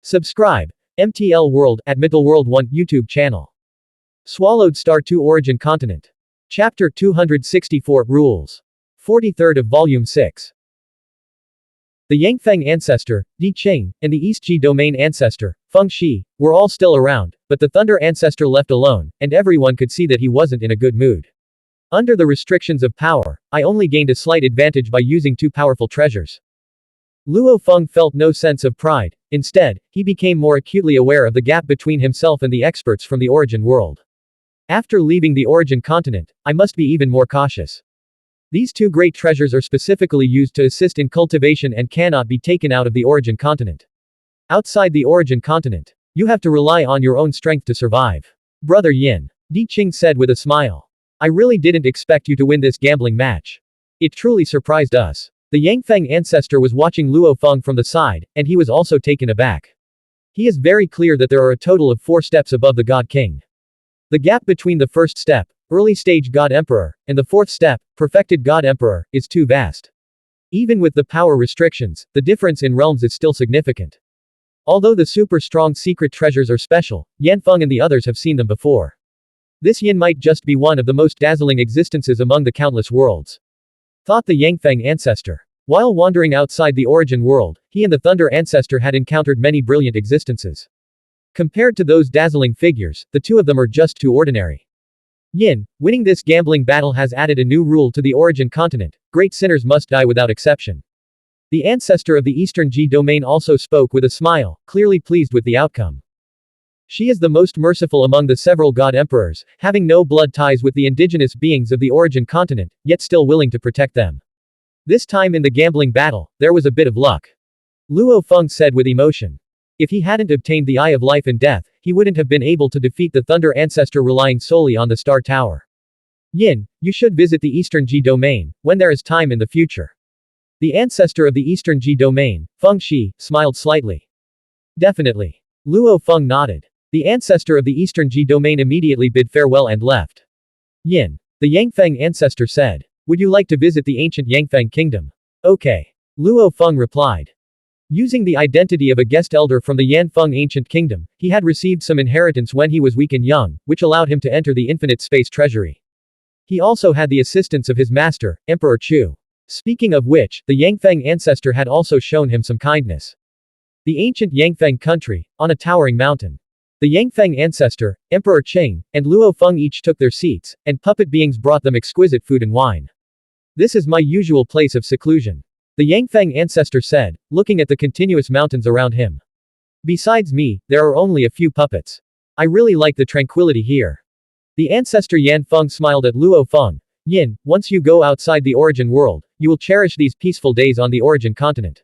Subscribe. MTL World at Middle World 1 YouTube channel. Swallowed Star 2 Origin Continent. Chapter 264 Rules. 43rd of Volume 6. The Yangfeng ancestor, Di Qing, and the East Ji domain ancestor, Feng Shi, were all still around, but the Thunder ancestor left alone, and everyone could see that he wasn't in a good mood. Under the restrictions of power, I only gained a slight advantage by using two powerful treasures. Luo Feng felt no sense of pride. Instead, he became more acutely aware of the gap between himself and the experts from the origin world. After leaving the origin continent, I must be even more cautious. These two great treasures are specifically used to assist in cultivation and cannot be taken out of the origin continent. Outside the origin continent, you have to rely on your own strength to survive. Brother Yin, Di Qing said with a smile. I really didn't expect you to win this gambling match. It truly surprised us. The Yangfeng ancestor was watching Luo Feng from the side, and he was also taken aback. He is very clear that there are a total of 4 steps above the God King. The gap between the first step, early stage God Emperor, and the 4th step, perfected God Emperor, is too vast. Even with the power restrictions, the difference in realms is still significant. Although the super strong secret treasures are special, Yanfeng and the others have seen them before. This Yin might just be one of the most dazzling existences among the countless worlds. Thought the Yangfeng ancestor. While wandering outside the origin world, he and the Thunder ancestor had encountered many brilliant existences. Compared to those dazzling figures, the two of them are just too ordinary. Yin, winning this gambling battle has added a new rule to the origin continent: great sinners must die without exception. The ancestor of the Eastern Ji domain also spoke with a smile, clearly pleased with the outcome. She is the most merciful among the several god emperors, having no blood ties with the indigenous beings of the origin continent, yet still willing to protect them. This time in the gambling battle, there was a bit of luck. Luo Feng said with emotion. If he hadn't obtained the Eye of Life and Death, he wouldn't have been able to defeat the Thunder ancestor relying solely on the Star Tower. Yin, you should visit the Eastern Ji domain, when there is time in the future. The ancestor of the Eastern Ji domain, Feng Shi, smiled slightly. Definitely. Luo Feng nodded. The ancestor of the Eastern Ji domain immediately bid farewell and left. Yin. The Yangfeng ancestor said. Would you like to visit the ancient Yangfeng kingdom? Okay. Luo Feng replied. Using the identity of a guest elder from the Yanfeng ancient kingdom, he had received some inheritance when he was weak and young, which allowed him to enter the infinite space treasury. He also had the assistance of his master, Emperor Chu. Speaking of which, the Yangfeng ancestor had also shown him some kindness. The ancient Yangfeng country, on a towering mountain. The Yangfeng ancestor, Emperor Qing, and Luo Feng each took their seats, and puppet beings brought them exquisite food and wine. This is my usual place of seclusion. The Yangfeng ancestor said, looking at the continuous mountains around him. Besides me, there are only a few puppets. I really like the tranquility here. The ancestor Yanfeng smiled at Luo Feng. Yin, once you go outside the origin world, you will cherish these peaceful days on the origin continent.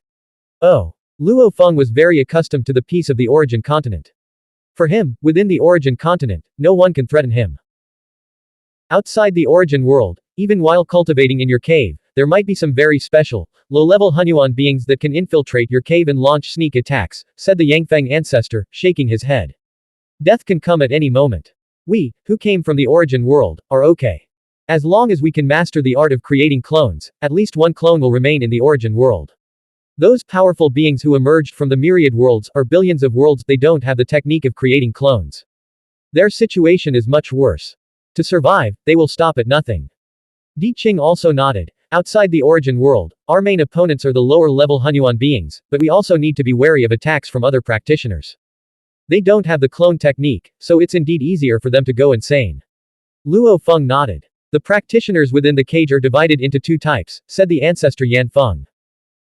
Oh. Luo Feng was very accustomed to the peace of the origin continent. For him, within the origin continent, no one can threaten him. Outside the origin world, even while cultivating in your cave, there might be some very special, low-level Xuanhuan beings that can infiltrate your cave and launch sneak attacks, said the Yangfeng ancestor, shaking his head. Death can come at any moment. We, who came from the origin world, are okay. As long as we can master the art of creating clones, at least one clone will remain in the origin world. Those powerful beings who emerged from the myriad worlds or billions of worlds, they don't have the technique of creating clones. Their situation is much worse. To survive, they will stop at nothing. Di Qing also nodded. Outside the origin world, our main opponents are the lower-level Xuanhuan beings, but we also need to be wary of attacks from other practitioners. They don't have the clone technique, so it's indeed easier for them to go insane. Luo Feng nodded. The practitioners within the cage are divided into 2 types, said the ancestor Yanfeng.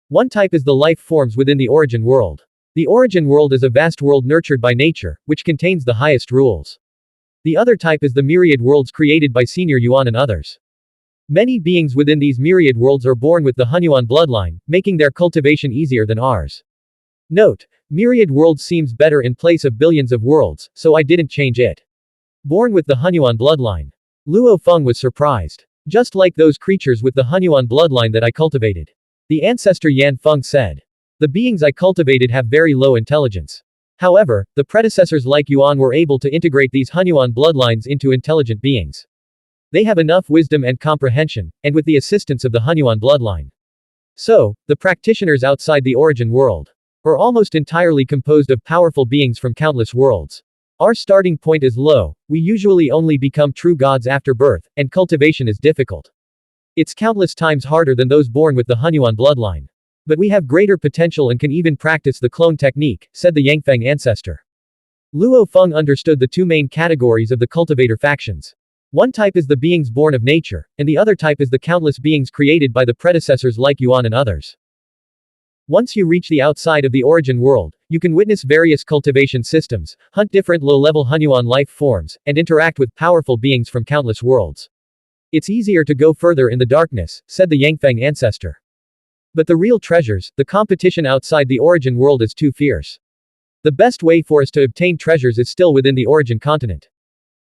One type is the life forms within the origin world. The origin world is a vast world nurtured by nature, which contains the highest rules. The other type is the myriad worlds created by Senior Yuan and others. Many beings within these myriad worlds are born with the Xuanhuan bloodline, making their cultivation easier than ours. Note, myriad worlds seems better in place of billions of worlds, so I didn't change it. Born with the Xuanhuan bloodline. Luo Feng was surprised. Just like those creatures with the Xuanhuan bloodline that I cultivated. The ancestor Yanfeng said. The beings I cultivated have very low intelligence. However, the predecessors like Yuan were able to integrate these Xuanhuan bloodlines into intelligent beings. They have enough wisdom and comprehension, and with the assistance of the Xuanhuan bloodline. So, the practitioners outside the origin world. are almost entirely composed of powerful beings from countless worlds. Our starting point is low, we usually only become true gods after birth, and cultivation is difficult. It's countless times harder than those born with the Xuanhuan bloodline. But we have greater potential and can even practice the clone technique, said the Yangfeng ancestor. Luo Feng understood the two main categories of the cultivator factions. One type is the beings born of nature, and the other type is the countless beings created by the predecessors like Yuan and others. Once you reach the outside of the origin world, you can witness various cultivation systems, hunt different low-level Xuanhuan life forms, and interact with powerful beings from countless worlds. It's easier to go further in the darkness, said the Yangfeng ancestor. But the real treasures, the competition outside the origin world is too fierce. The best way for us to obtain treasures is still within the origin continent.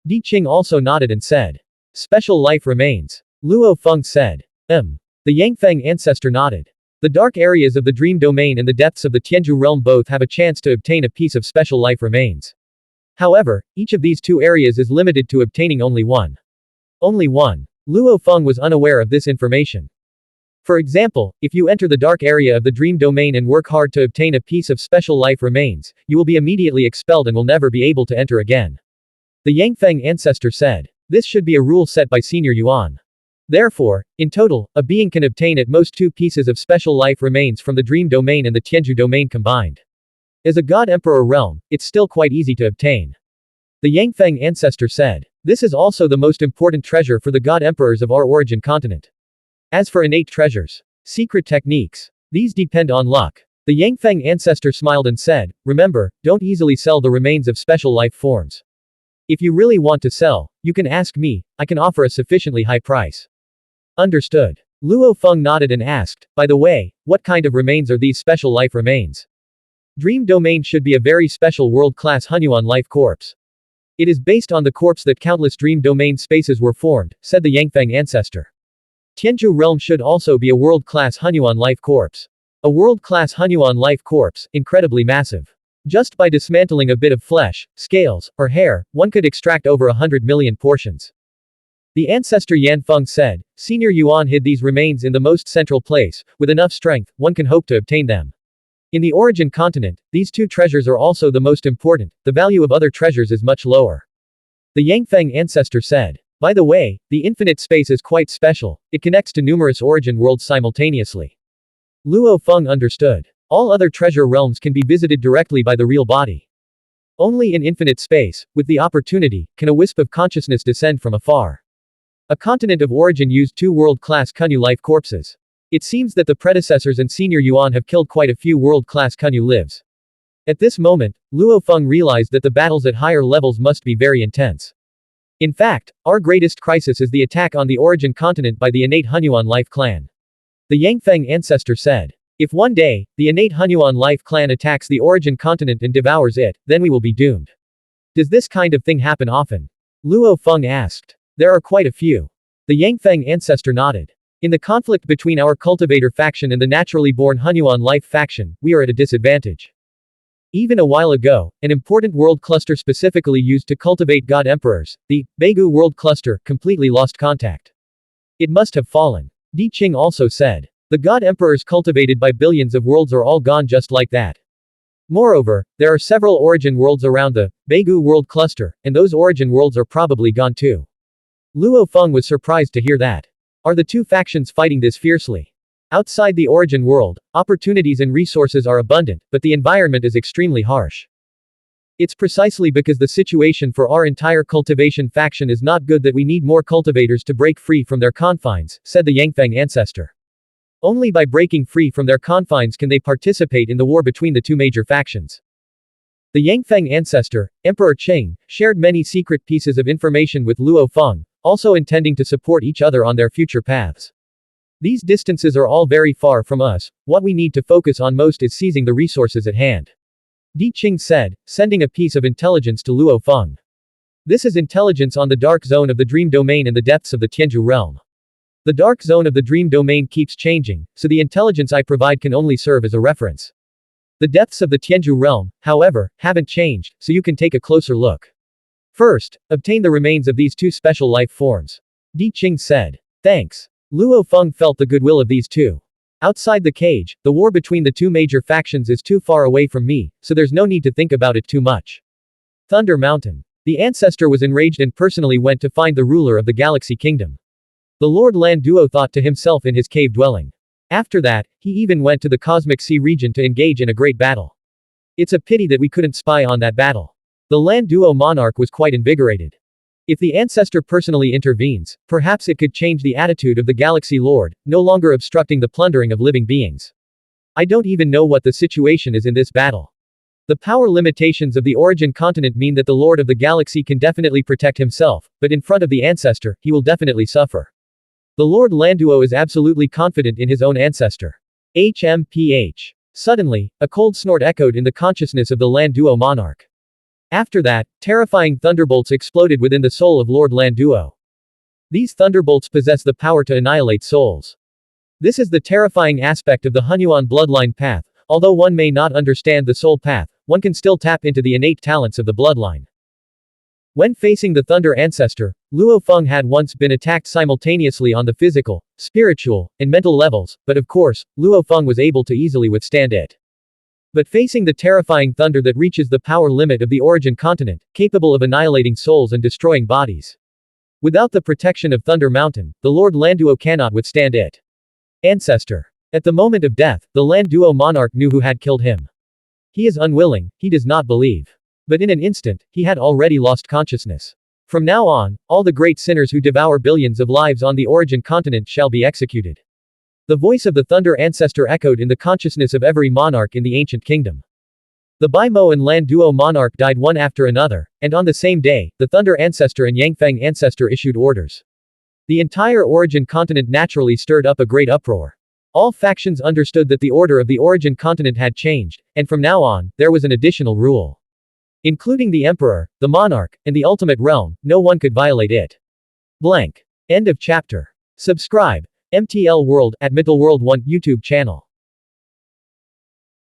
Di Qing also nodded and said. Special life remains. Luo Feng said. The Yangfeng ancestor nodded. The dark areas of the dream domain and the depths of the Tianzhu realm both have a chance to obtain a piece of special life remains. However, each of these two areas is limited to obtaining only one. Only one. Luo Feng was unaware of this information. For example, if you enter the dark area of the dream domain and work hard to obtain a piece of special life remains, you will be immediately expelled and will never be able to enter again. The Yangfeng ancestor said. This should be a rule set by Senior Yuan. Therefore, in total, a being can obtain at most 2 pieces of special life remains from the dream domain and the Tianzhu domain combined. As a God Emperor realm, it's still quite easy to obtain. The Yangfeng ancestor said. This is also the most important treasure for the God Emperors of our origin continent. As for innate treasures, secret techniques, these depend on luck. The Yangfeng ancestor smiled and said, remember, don't easily sell the remains of special life forms. If you really want to sell, you can ask me, I can offer a sufficiently high price. Understood. Luo Feng nodded and asked, by the way, what kind of remains are these special life remains? Dream domain should be a very special world-class Xuanhuan life corpse. It is based on the corpse that countless dream domain spaces were formed, said the Yangfeng ancestor. Tianzhu realm should also be a world-class Xuanhuan life corpse. A world-class Xuanhuan life corpse, incredibly massive. Just by dismantling a bit of flesh, scales, or hair, one could extract over 100 million portions. The ancestor Yanfeng said, Senior Yuan hid these remains in the most central place, with enough strength, one can hope to obtain them. In the origin continent, these two treasures are also the most important, the value of other treasures is much lower. The Yangfeng ancestor said. By the way, the infinite space is quite special, it connects to numerous origin worlds simultaneously. Luo Feng understood. All other treasure realms can be visited directly by the real body. Only in infinite space, with the opportunity, can a wisp of consciousness descend from afar. A continent of origin used 2 world-class Kunyu life corpses. It seems that the predecessors and Senior Yuan have killed quite a few world-class Kunyu lives. At this moment, Luo Feng realized that the battles at higher levels must be very intense. In fact, our greatest crisis is the attack on the origin continent by the innate Xuanhuan life clan. The Yangfeng ancestor said. If one day, the innate Xuanhuan life clan attacks the origin continent and devours it, then we will be doomed. Does this kind of thing happen often? Luo Feng asked. There are quite a few. The Yangfeng ancestor nodded. In the conflict between our cultivator faction and the naturally born Xuanhuan life faction, we are at a disadvantage. Even a while ago, an important world cluster specifically used to cultivate god emperors, the Beigu world cluster, completely lost contact. It must have fallen. Di Qing also said. The god emperors cultivated by billions of worlds are all gone just like that. Moreover, there are several origin worlds around the Beigu world cluster, and those origin worlds are probably gone too. Luo Feng was surprised to hear that. Are the two factions fighting this fiercely? Outside the origin world, opportunities and resources are abundant, but the environment is extremely harsh. It's precisely because the situation for our entire cultivation faction is not good that we need more cultivators to break free from their confines, said the Yangfeng ancestor. Only by breaking free from their confines can they participate in the war between the two major factions. The Yangfeng ancestor, Emperor Qing, shared many secret pieces of information with Luo Feng, also intending to support each other on their future paths. These distances are all very far from us, what we need to focus on most is seizing the resources at hand. Di Qing said, sending a piece of intelligence to Luo Feng. This is intelligence on the dark zone of the dream domain and the depths of the Tianzhu realm. The dark zone of the dream domain keeps changing, so the intelligence I provide can only serve as a reference. The depths of the Tianzhu realm, however, haven't changed, so you can take a closer look. First, obtain the remains of these 2 special life forms. Di Qing said. Thanks. Luo Feng felt the goodwill of these two. Outside the cage, the war between the two major factions is too far away from me, so there's no need to think about it too much. Thunder Mountain. The ancestor was enraged and personally went to find the ruler of the Galaxy Kingdom. The Lord Lan Duo thought to himself in his cave dwelling. After that, he even went to the Cosmic Sea region to engage in a great battle. It's a pity that we couldn't spy on that battle. The Lan Duo monarch was quite invigorated. If the ancestor personally intervenes, perhaps it could change the attitude of the Galaxy Lord, no longer obstructing the plundering of living beings. I don't even know what the situation is in this battle. The power limitations of the origin continent mean that the Lord of the Galaxy can definitely protect himself, but in front of the ancestor, he will definitely suffer. The Lord Landuo is absolutely confident in his own ancestor. HMPH. Suddenly, a cold snort echoed in the consciousness of the Landuo monarch. After that, terrifying thunderbolts exploded within the soul of Lord Landuo. These thunderbolts possess the power to annihilate souls. This is the terrifying aspect of the Xuanhuan bloodline path. Although one may not understand the soul path, one can still tap into the innate talents of the bloodline. When facing the Thunder Ancestor, Luo Feng had once been attacked simultaneously on the physical, spiritual, and mental levels, but of course, Luo Feng was able to easily withstand it. But facing the terrifying thunder that reaches the power limit of the origin continent, capable of annihilating souls and destroying bodies. Without the protection of Thunder Mountain, the Lord Landuo cannot withstand it. Ancestor. At the moment of death, the Landuo monarch knew who had killed him. He is unwilling, he does not believe. But in an instant, he had already lost consciousness. From now on, all the great sinners who devour billions of lives on the origin continent shall be executed. The voice of the Thunder Ancestor echoed in the consciousness of every monarch in the ancient kingdom. The Baimo and Landuo monarch died one after another, and on the same day, the Thunder Ancestor and Yangfeng Ancestor issued orders. The entire origin continent naturally stirred up a great uproar. All factions understood that the order of the origin continent had changed, and from now on, there was an additional rule. Including the Emperor, the Monarch, and the Ultimate Realm, no one could violate it. Blank. End of chapter. Subscribe. MTL World at MTL World 1 YouTube channel.